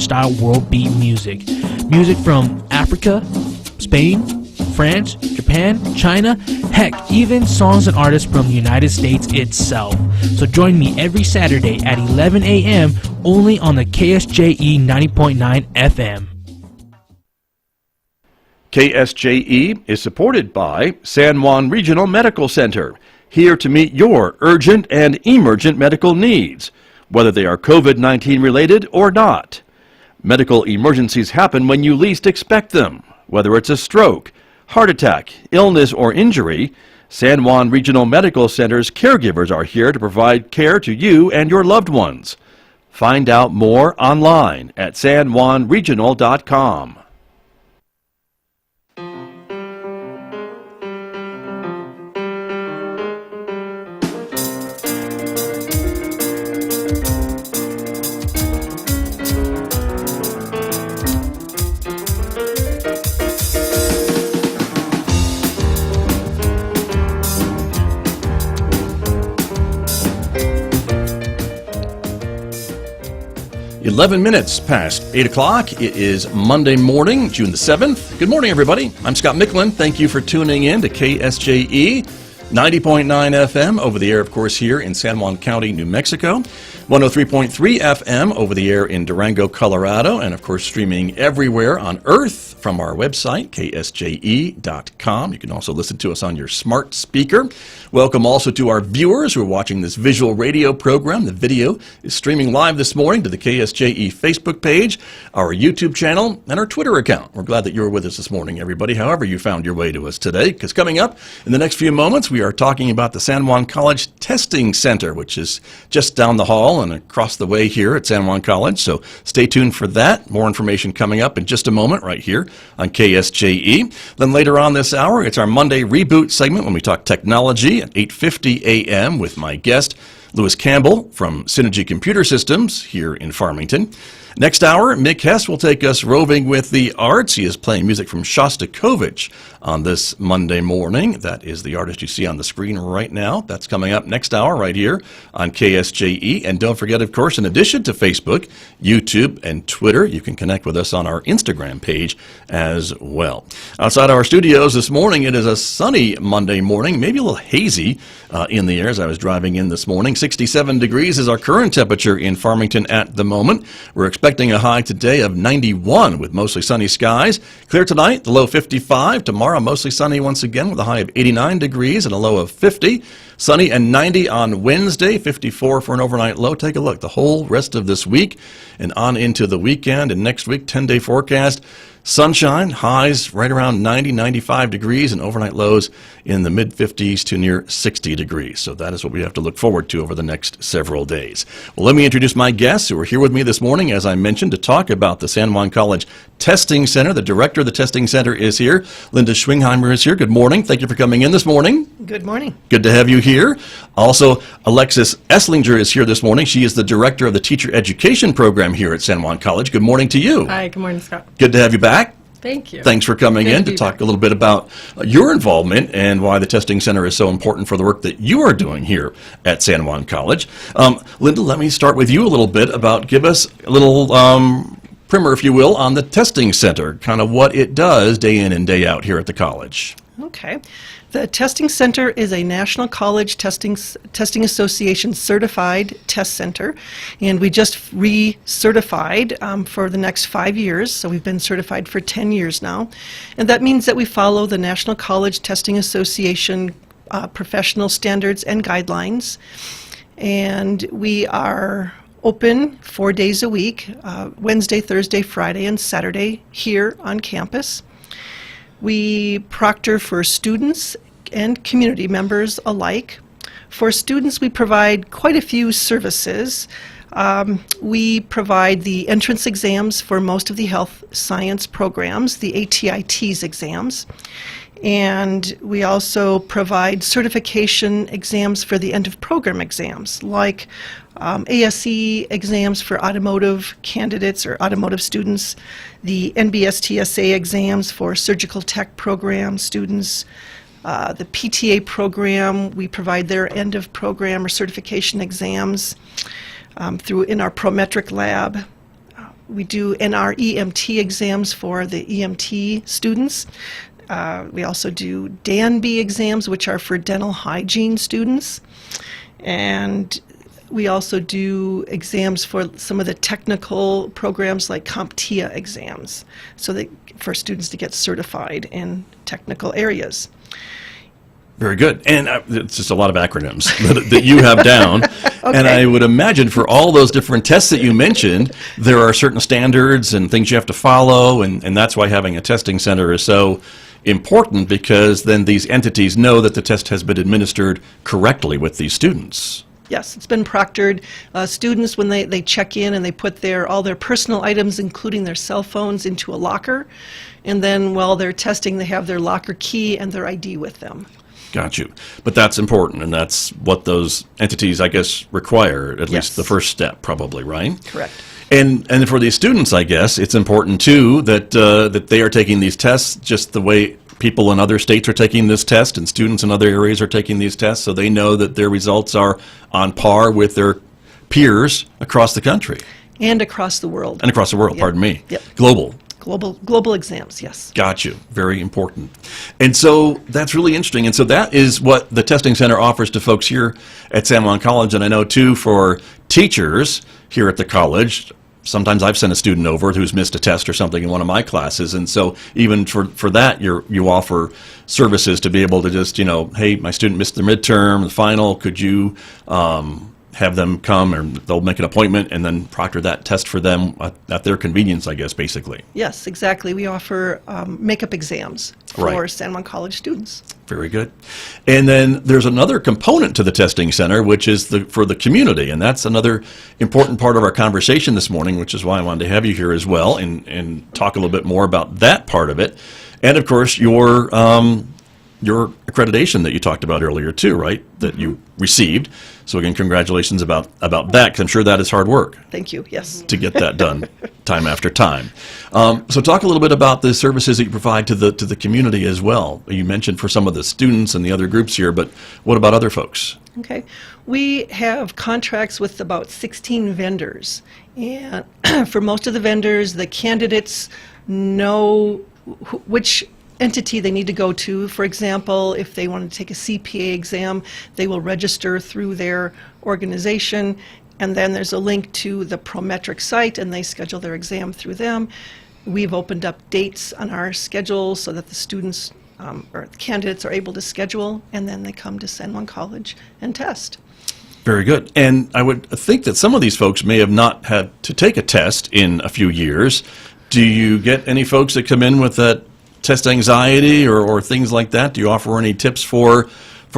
style world beat music. Music from Africa, Spain, France, Japan, China, heck, even songs and artists from the United States itself. So join me every Saturday at 11 a.m. only on the KSJE 90.9 FM. KSJE is supported by San Juan Regional Medical Center, here to meet your urgent and emergent medical needs, whether they are COVID-19 related or not. Medical emergencies happen when you least expect them. Whether it's a stroke, heart attack, illness, or injury, San Juan Regional Medical Center's caregivers are here to provide care to you and your loved ones. Find out more online at sanjuanregional.com. "11 minutes past 8 o'clock. It is Monday morning, June the 7th. Good morning, everybody. I'm Scott Michlin. Thank you for tuning in to KSJE 90.9 FM, over the air, of course, here in San Juan County, New Mexico. 103.3 FM over the air in Durango, Colorado, and of course streaming everywhere on Earth from our website, KSJE.com. You can also listen to us on your smart speaker. Welcome also to our viewers who are watching this visual radio program. The video is streaming live this morning to the KSJE Facebook page, our YouTube channel, and our Twitter account. We're glad that you're with us this morning, everybody, however you found your way to us today, because coming up in the next few moments, we are talking about the San Juan College Testing Center, which is just down the hall and across the way here at San Juan College. So stay tuned for that. More information coming up in just a moment right here on KSJE. Then later on this hour, it's our Monday Reboot segment when we talk technology at 8:50 a.m. with my guest, Lewis Campbell from Synergy Computer Systems here in Farmington. Next hour, Mick Hess will take us roving with the arts. He is playing music from Shostakovich on this Monday morning. That is the artist you see on the screen right now. That's coming up next hour right here on KSJE. And don't forget, of course, in addition to Facebook, YouTube, and Twitter, you can connect with us on our Instagram page as well. Outside our studios this morning, it is a sunny Monday morning, maybe a little hazy in the air as I was driving in this morning. 67 degrees is our current temperature in Farmington at the moment. We're expecting a high today of 91 with mostly sunny skies. Clear tonight, the low 55. Tomorrow, mostly sunny once again with a high of 89 degrees and a low of 50. Sunny and 90 on Wednesday, 54 for an overnight low. Take a look. The whole rest of this week and on into the weekend and next week, 10-day forecast. Sunshine, highs right around 90, 95 degrees, and overnight lows in the mid-50s to near 60 degrees. So that is what we have to look forward to over the next several days. Well, let me introduce my guests who are here with me this morning, as I mentioned, to talk about the San Juan College Testing Center. The director of the Testing Center is here. Linda Schwingheimer is here. Good morning. Thank you for coming in this morning. Good morning. Good to have you here. Also, Alexis Esslinger is here this morning. She is the director of the Teacher Education Program here at San Juan College. Good morning to you. Hi, good morning, Scott. Good to have you back. Thank you. Thanks for coming in to talk a little bit about your involvement and why the Testing Center is so important for the work that you are doing here at San Juan College. Linda, let me start with you a little bit about, give us a little primer, if you will, on the Testing Center, kind of what it does day in and day out here at the college. Okay. The Testing Center is a National College Testing Association certified test center, and we just recertified for the next 5 years, so we've been certified for 10 years now. And that means that we follow the National College Testing Association professional standards and guidelines, and we are open 4 days a week, Wednesday, Thursday, Friday, and Saturday here on campus. We proctor for students and community members alike. For students, we provide quite a few services. We provide the entrance exams for most of the health science programs, the ATITs exams. And we also provide certification exams for the end of program exams, like ASE exams for automotive candidates or automotive students, the NBSTSA exams for surgical tech program students, the PTA program, we provide their end of program or certification exams in our Prometric lab. We do NREMT exams for the EMT students. We also do DANB exams, which are for dental hygiene students. And we also do exams for some of the technical programs like CompTIA exams, so that for students to get certified in technical areas. Very good. And it's just a lot of acronyms that you have down. Okay. And I would imagine for all those different tests that you mentioned, there are certain standards and things you have to follow, and that's why having a testing center is so important, because then these entities know that the test has been administered correctly with these students. Yes, it's been proctored. Students, when they check in and they put all their personal items, including their cell phones, into a locker, and then while they're testing, they have their locker key and their ID with them. Got you. But that's important, and that's what those entities, I guess, require, at least the first step, probably, right? Correct. And for these students, I guess, it's important, too, that that they are taking these tests just the way people in other states are taking this test, and students in other areas are taking these tests, so they know that their results are on par with their peers across the country. And across the world. And across the world, Yep. pardon me. Yep. Global exams, yes. Got you. Very important. And so that's really interesting. And so that is what the Testing Center offers to folks here at San Juan College. And I know, too, for teachers here at the college, sometimes I've sent a student over who's missed a test or something in one of my classes. And so even for that, you offer services to be able to just, hey, my student missed the midterm, the final, could you have them come, or they'll make an appointment and then proctor that test for them at their convenience, I guess, basically. Yes, exactly. We offer makeup exams for San Juan College students. Very good. And then there's another component to the testing center, which is for the community, and that's another important part of our conversation this morning, which is why I wanted to have you here as well and talk a little bit more about that part of it. And of course, your accreditation that you talked about earlier too, right? That you received. So again, congratulations about that, because I'm sure that is hard work. Thank you. Yes. To get that done time after time. So talk a little bit about the services that you provide to the community as well. You mentioned for some of the students and the other groups here, but what about other folks? Okay. We have contracts with about 16 vendors. And for most of the vendors, the candidates know which entity they need to go to. For example, if they want to take a CPA exam, they will register through their organization, and then there's a link to the Prometric site, and they schedule their exam through them. We've opened up dates on our schedule so that the students or the candidates are able to schedule, and then they come to San Juan College and test. Very good. And I would think that some of these folks may have not had to take a test in a few years. Do you get any folks that come in with that test anxiety or things like that? Do you offer any tips for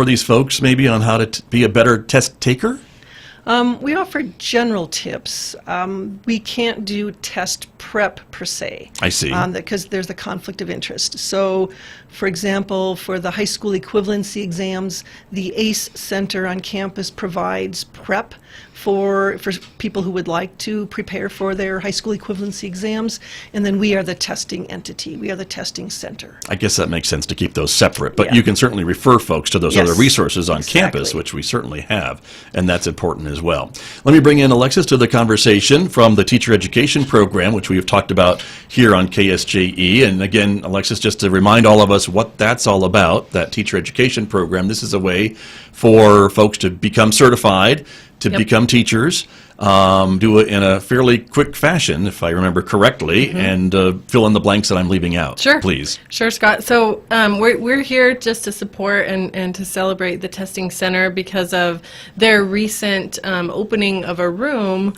these folks maybe on how to be a better test taker? We offer general tips. We can't do test prep per se. I see. Because there's a conflict of interest. So, for example, for the high school equivalency exams, the ACE Center on campus provides prep for people who would like to prepare for their high school equivalency exams, and then we are the testing entity. We are the testing center. I guess that makes sense to keep those separate, but you can certainly refer folks to those other resources on campus, which we certainly have, and that's important as well. Let me bring in Alexis to the conversation from the Teacher Education Program, which we have talked about here on KSJE. And again, Alexis, just to remind all of us what that's all about, that Teacher Education Program, this is a way for folks to become certified, to become teachers, do it in a fairly quick fashion, if I remember correctly, and fill in the blanks that I'm leaving out. Sure. Please. Sure, Scott. So we're here just to support and to celebrate the Testing Center because of their recent opening of a room,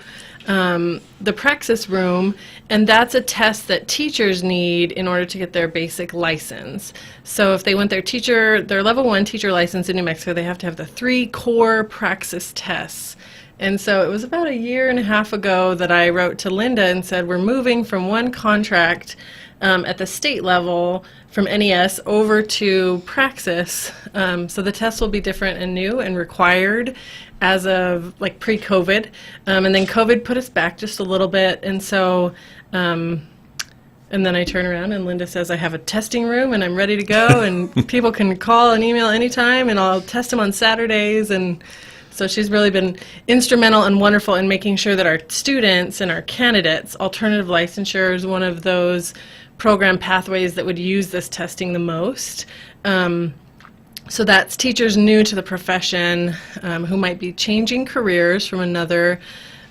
the Praxis room, and that's a test that teachers need in order to get their basic license. So if they want their level 1 teacher license in New Mexico, they have to have the 3 core Praxis tests. And so it was about a year and a half ago that I wrote to Linda and said, we're moving from one contract at the state level from NES over to Praxis. So the tests will be different and new and required as of like pre-COVID. And then COVID put us back just a little bit. And so, and then I turn around and Linda says, I have a testing room and I'm ready to go and people can call and email anytime and I'll test them on Saturdays. And So she's really been instrumental and wonderful in making sure that our students and our candidates, alternative licensure is one of those program pathways that would use this testing the most. So that's teachers new to the profession who might be changing careers from another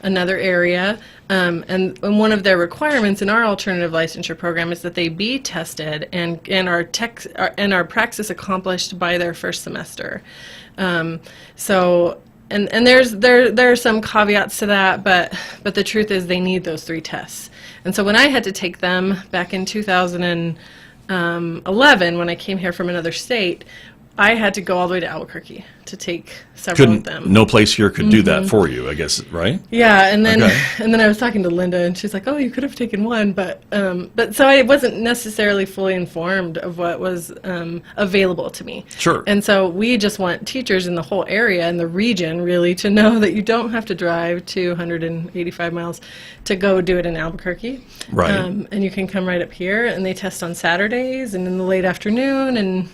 area. And one of their requirements in our alternative licensure program is that they be tested and our praxis accomplished by their first semester. And there are some caveats to that, but the truth is they need those 3 tests. And so when I had to take them back in 2011, when I came here from another state, I had to go all the way to Albuquerque to take several of them. No place here could do that for you, I guess, right? Yeah, and then I was talking to Linda, and she's like, "Oh, you could have taken one," but so I wasn't necessarily fully informed of what was available to me. Sure. And so we just want teachers in the whole area and the region really to know that you don't have to drive 285 miles to go do it in Albuquerque. Right. And you can come right up here, and they test on Saturdays and in the late afternoon, and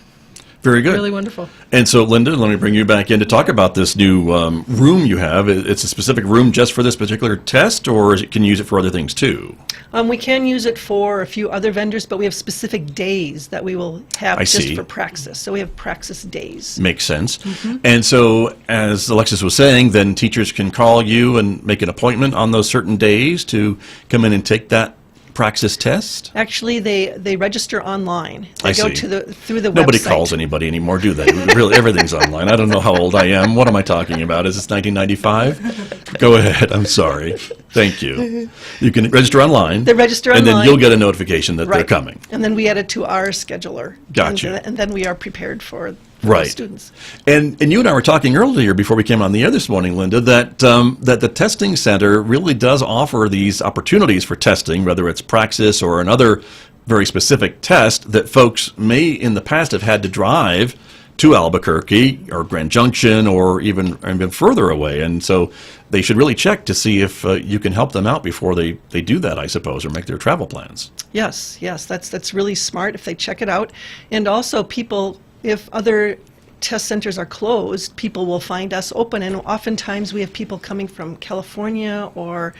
very good. Really wonderful. And so, Linda, let me bring you back in to talk about this new room you have. It's a specific room just for this particular test, or can you use it for other things too? We can use it for a few other vendors, but we have specific days that we will have for Praxis. So we have Praxis days. Makes sense. And so, as Alexis was saying, then teachers can call you and make an appointment on those certain days to come in and take that Praxis test? Actually, they register online. They go through the Nobody website. calls anybody anymore, do they? Really, everything's online. I don't know how old I am. What am I talking about? Is this 1995? Go ahead. I'm sorry. Thank you. You can register online. They register online. And then you'll get a notification that they're coming. And then we add it to our scheduler. Gotcha. And then we are prepared for right. students. And you and I were talking earlier before we came on the air this morning, Linda, that the testing center really does offer these opportunities for testing, whether it's Praxis or another very specific test that folks may in the past have had to drive to Albuquerque or Grand Junction or even further away. And so they should really check to see if you can help them out before they do that, I suppose, or make their travel plans. Yes, that's really smart if they check it out. And also people, if other test centers are closed, people will find us open. And oftentimes we have people coming from California or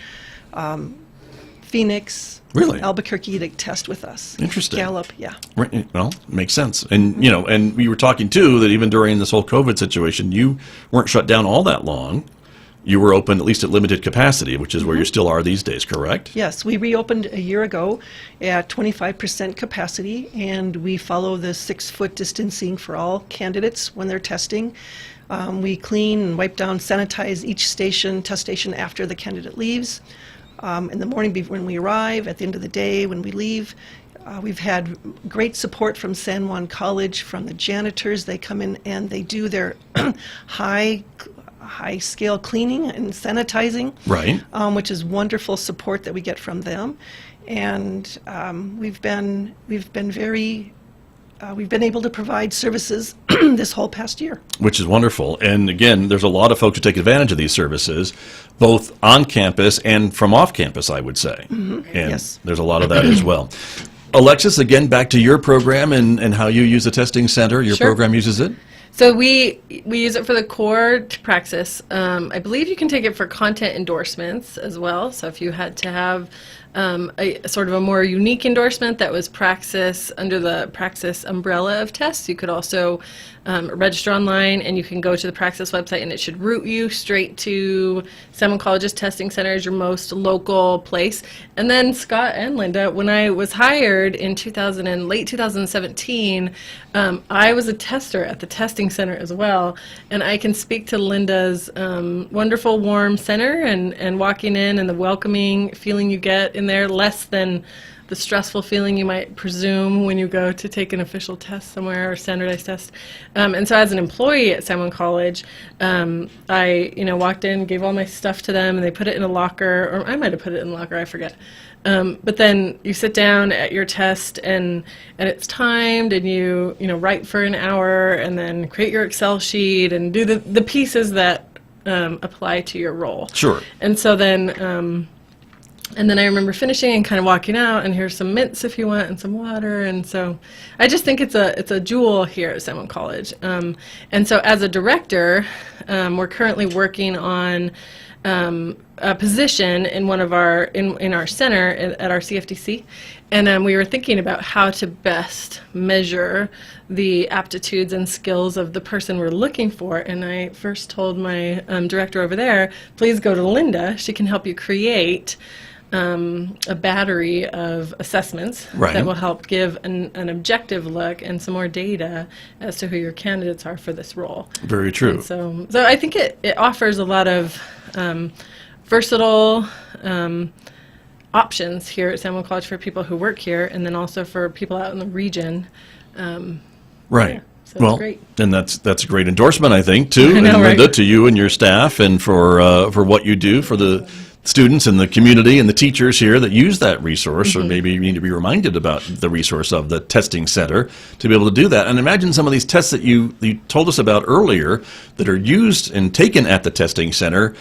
Phoenix, really? Albuquerque to test with us. Interesting. Gallup, yeah. Right. Well, makes sense. And, and we were talking, too, that even during this whole COVID situation, you weren't shut down all that long. You were open at least at limited capacity, which is where you still are these days, correct? Yes. We reopened a year ago at 25% capacity, and we follow the 6-foot distancing for all candidates when they're testing. We clean and wipe down, sanitize each test station after the candidate leaves. In the morning when we arrive, at the end of the day when we leave. We've had great support from San Juan College, from the janitors. They come in and they do their high-scale cleaning and sanitizing, right? Which is wonderful support that we get from them. And we've been able to provide services this whole past year. Which is wonderful. And again, there's a lot of folks who take advantage of these services, both on campus and from off campus, I would say. Mm-hmm. And yes. There's a lot of that as well. Alexis, again, back to your program and how you use the testing center. Your Sure. program uses it? So we use it for the core Praxis. I believe you can take it for content endorsements as well. So if you had to have a sort of a more unique endorsement that was Praxis under the Praxis umbrella of tests, you could also register online, and you can go to the Praxis website, and it should route you straight to San Juan College's testing center as your most local place. And then Scott and Linda, when I was hired in late 2017, I was a tester at the testing center as well, and I can speak to Linda's wonderful, warm center and walking in and the welcoming feeling you get in there, less than the stressful feeling you might presume when you go to take an official test somewhere or standardized test. And so as an employee at San Juan College, I walked in, gave all my stuff to them, and they put it in a locker, or I might have put it in a locker, I forget. But then you sit down at your test, and it's timed, and you write for an hour, and then create your Excel sheet and do the pieces that apply to your role. Sure. And so then And then I remember finishing and kind of walking out, and here's some mints if you want, and some water. And so I just think it's a jewel here at San Juan College. And so as a director, we're currently working on a position in one of our in our center at our CFDC, and we were thinking about how to best measure the aptitudes and skills of the person we're looking for. And I first told my director over there, please go to Linda. She can help you create a battery of assessments that will help give an objective look and some more data as to who your candidates are for this role. Very true. And so I think it offers a lot of versatile options here at San Juan College for people who work here, and then also for people out in the region. Right. Yeah, so well, it's great. And that's a great endorsement, I think, too, I know, and Linda, right? to you and your staff, and for what you do for the students and the community and the teachers here that use that resource, or maybe you need to be reminded about the resource of the testing center to be able to do that. And imagine some of these tests that you told us about earlier that are used and taken at the testing center.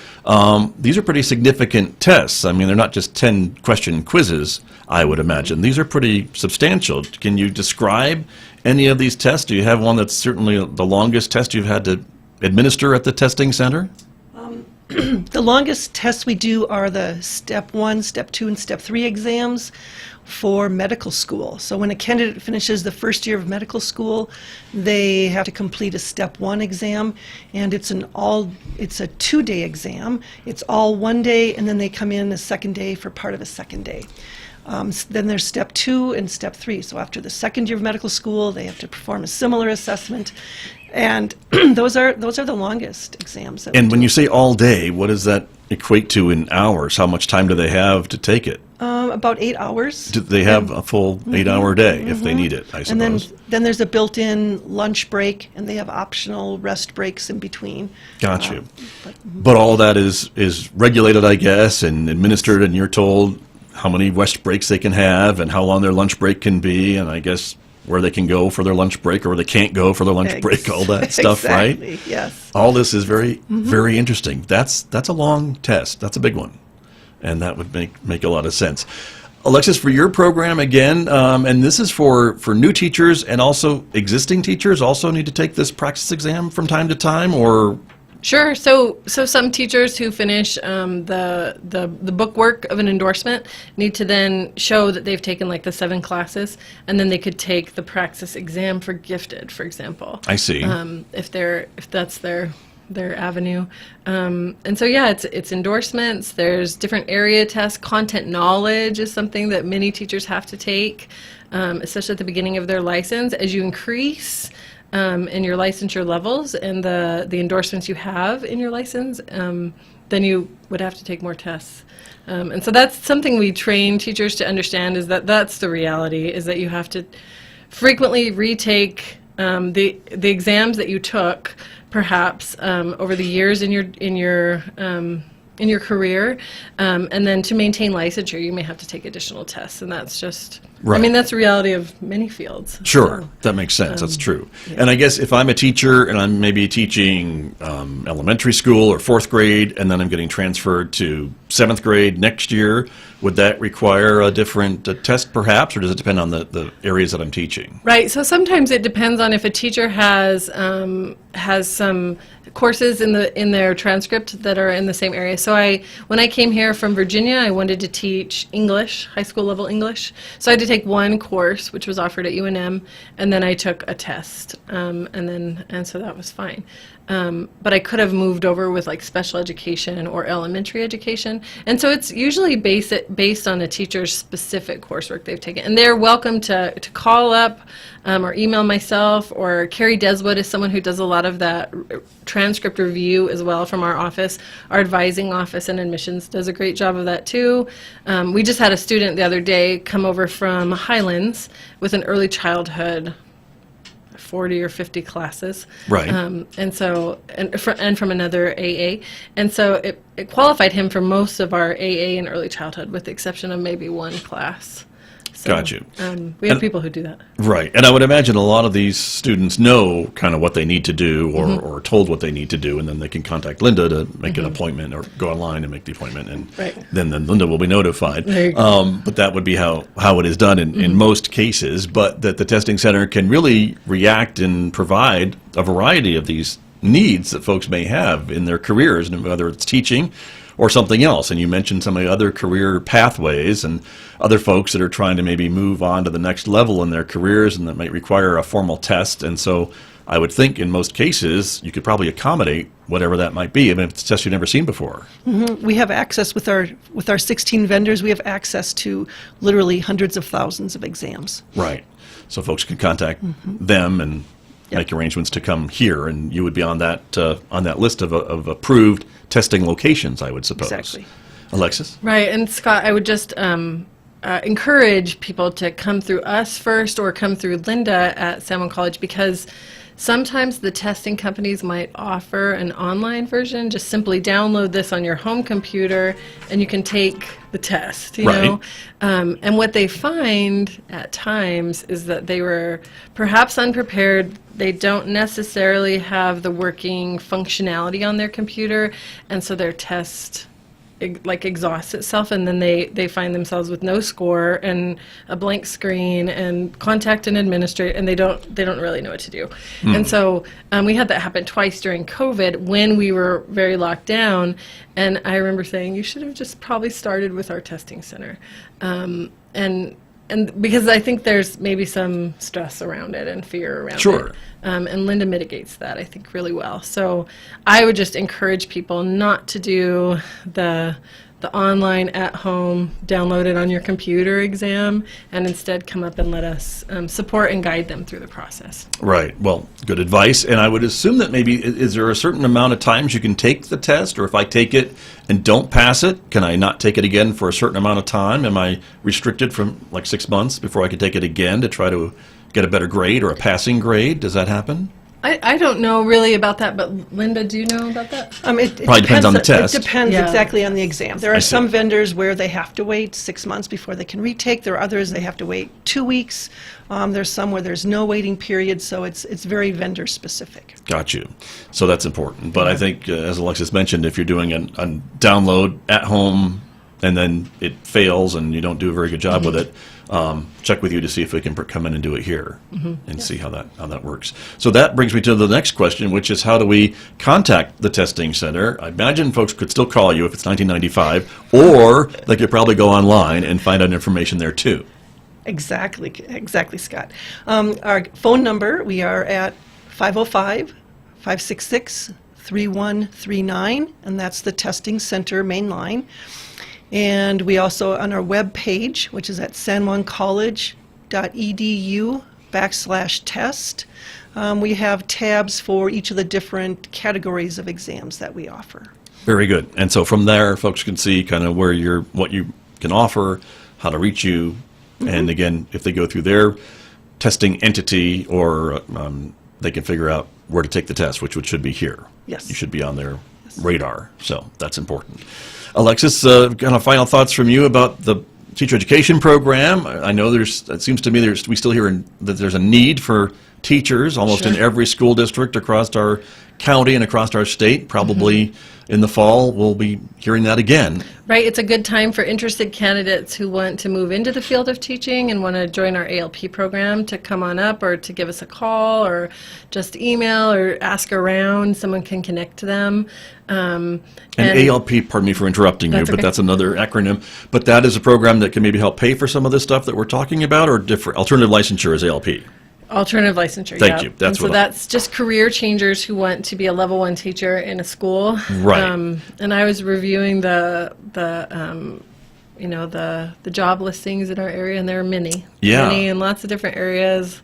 These are pretty significant tests. I mean, they're not just 10-question quizzes, I would imagine. These are pretty substantial. Can you describe any of these tests? Do you have one that's certainly the longest test you've had to administer at the testing center? The longest tests we do are the Step 1, Step 2, and Step 3 exams for medical school. So when a candidate finishes the first year of medical school, they have to complete a Step 1 exam, and it's a 2-day exam. It's all one day, and then they come in a second day for part of a second day. Then there's Step 2 and Step 3. So after the second year of medical school, they have to perform a similar assessment. And those are the longest exams. And when you say all day, what does that equate to in hours? How much time do they have to take it? About 8 hours. Do they have a full 8-hour day if they need it, I suppose? And then there's a built-in lunch break, and they have optional rest breaks in between. Got you. But all that is regulated, I guess, and administered, and you're told how many rest breaks they can have and how long their lunch break can be, and I guess where they can go for their lunch break or where they can't go for their lunch break, all that stuff, exactly, right? Yes. All this is very, very interesting. That's a long test. That's a big one. And that would make a lot of sense. Alexis, for your program again, and this is for new teachers and also existing teachers also need to take this practice exam from time to time, or? Sure. So some teachers who finish the book work of an endorsement need to then show that they've taken like the 7 classes, and then they could take the praxis exam for gifted, for example. I see. If that's their avenue. And so yeah, it's endorsements. There's different area tests. Content knowledge is something that many teachers have to take, especially at the beginning of their license. As you increase in your licensure levels and the endorsements you have in your license, then you would have to take more tests. And so that's something we train teachers to understand, is that's the reality, is that you have to frequently retake the exams that you took perhaps over the years in your career, and then to maintain licensure you may have to take additional tests, and that's just right. I mean, that's the reality of many fields. Sure, So, that makes sense. That's true. yeah. And I guess if I'm a teacher and I'm maybe teaching elementary school or 4th grade, and then I'm getting transferred to 7th grade next year, would that require a different test perhaps, or does it depend on the areas that I'm teaching? Right. So sometimes it depends on if a teacher has some courses in their transcript that are in the same area. So when I came here from Virginia, I wanted to teach English, high school level English. So I had to take one course, which was offered at UNM, and then I took a test, and so that was fine. But I could have moved over with like special education or elementary education, and so it's usually based on a teacher's specific coursework they've taken. And they're welcome to call up or email myself, or Carrie Deswood is someone who does a lot of that transcript review as well from our office. Our advising office and admissions does a great job of that too. We just had a student the other day come over from Highlands with an early childhood 40 or 50 classes, Right. and from another AA, and so it qualified him for most of our AA and early childhood, with the exception of maybe one class. So, Got you. We have people who do that. Right. And I would imagine a lot of these students know kind of what they need to do or told what they need to do, and then they can contact Linda to make an appointment or go online and make the appointment, and then Linda will be notified. But that would be how it is done in most cases, but that the testing center can really react and provide a variety of these needs that folks may have in their careers, whether it's teaching or something else. And you mentioned some of the other career pathways and other folks that are trying to maybe move on to the next level in their careers and that might require a formal test. And so I would think in most cases you could probably accommodate whatever that might be, even if it's a test you've never seen before. We have access with our 16 vendors. We have access to literally hundreds of thousands of exams. Right. So folks can contact them and make arrangements to come here, and you would be on that list of approved testing locations, I would suppose. Exactly. Alexis? Right, and Scott, I would just encourage people to come through us first or come through Linda at San Juan College, because sometimes the testing companies might offer an online version. Just simply download this on your home computer and you can take the test, you know. And what they find at times is that they were perhaps unprepared. They don't necessarily have the working functionality on their computer, and so their test exhausts itself, and then they find themselves with no score and a blank screen and contact an administrator, and they don't really know what to do. And so we had that happen twice during COVID when we were very locked down, and I remember saying, you should have just probably started with our testing center. And because I think there's maybe some stress around it and fear around it. And Linda mitigates that, I think, really well. So I would just encourage people not to do the online at-home, download it on your computer exam, and instead come up and let us support and guide them through the process. Right. Well, good advice. And I would assume that maybe, is there a certain amount of times you can take the test, or if I take it and don't pass it, can I not take it again for a certain amount of time? Am I restricted from like 6 months before I can take it again to try to get a better grade or a passing grade? Does that happen? I don't know really about that, but Linda, do you know about that? It Probably depends on the test. It depends exactly on the exam. There are some vendors where they have to wait 6 months before they can retake. There are others they have to wait 2 weeks. There's some where there's no waiting period, so it's very vendor specific. Got you. So that's important. But I think, as Alexis mentioned, if you're doing a download at home and then it fails and you don't do a very good job with it, check with you to see if we can come in and do it here and see how that works. So that brings me to the next question, which is, how do we contact the testing center? I imagine folks could still call you if it's 1995, or they could probably go online and find out information there too. Exactly, Scott. Our phone number, we are at 505-566-3139, and that's the testing center main line. And we also, on our web page, which is at sanjuancollege.edu/test, we have tabs for each of the different categories of exams that we offer. Very good. And so from there, folks can see kind of what you can offer, how to reach you, and again, if they go through their testing entity, or they can figure out where to take the test, which should be here. Yes. You should be on their radar, so that's important. Alexis, kind of final thoughts from you about the teacher education program. I know it seems to me we still hear that there's a need for teachers almost in every school district across our county and across our state. Probably in the fall we'll be hearing that again. Right. It's a good time for interested candidates who want to move into the field of teaching and want to join our ALP program to come on up, or to give us a call, or just email or ask around. Someone can connect to them. And ALP, pardon me for interrupting you, but that's another acronym. But that is a program that can maybe help pay for some of this stuff that we're talking about, or different alternative licensure is ALP. Alternative licensure. Thank you. That's just career changers who want to be a level 1 teacher in a school. Right. And I was reviewing the job listings in our area, and there are many in lots of different areas.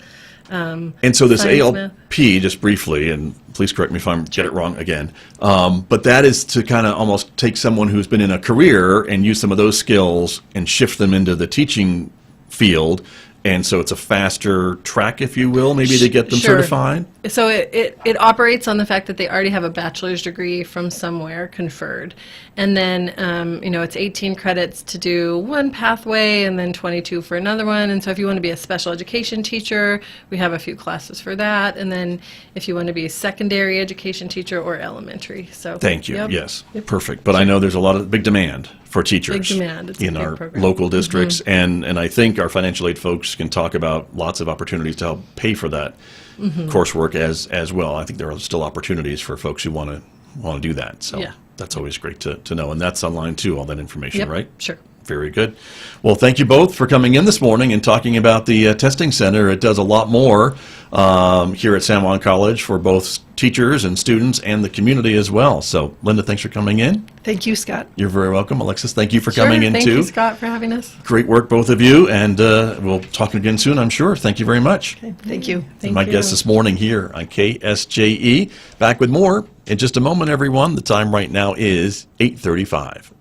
And so this ALP, just briefly, and please correct me if I get it wrong again, but that is to kind of almost take someone who's been in a career and use some of those skills and shift them into the teaching field, And so it's a faster track, if you will, maybe to get them Sure. certified? So it operates on the fact that they already have a bachelor's degree from somewhere conferred. And then, it's 18 credits to do one pathway and then 22 for another one. And so if you want to be a special education teacher, we have a few classes for that. And then if you want to be a secondary education teacher or elementary. So Thank you. yep. Yes, Yep. perfect. But I know there's a lot of big demand for teachers Big demand. It's a in big our program. local districts, and I think our financial aid folks can talk about lots of opportunities to help pay for that coursework as well. I think there are still opportunities for folks who want to do that. So Yeah. that's always great to know, and that's online too. All that information, Yep. right? Sure. Very good. Well, thank you both for coming in this morning and talking about the testing center. It does a lot more here at San Juan College for both teachers and students and the community as well. So, Linda, thanks for coming in. Thank you, Scott. You're very welcome. Alexis, thank you for Sure. coming in Thank too. you, Scott, for having us. Great work, both of you, and we'll talk again soon, I'm sure. Thank you very much. Thank you. Thank My you. guest this morning here on KSJE. Back with more in just a moment, everyone. The time right now is 8:35.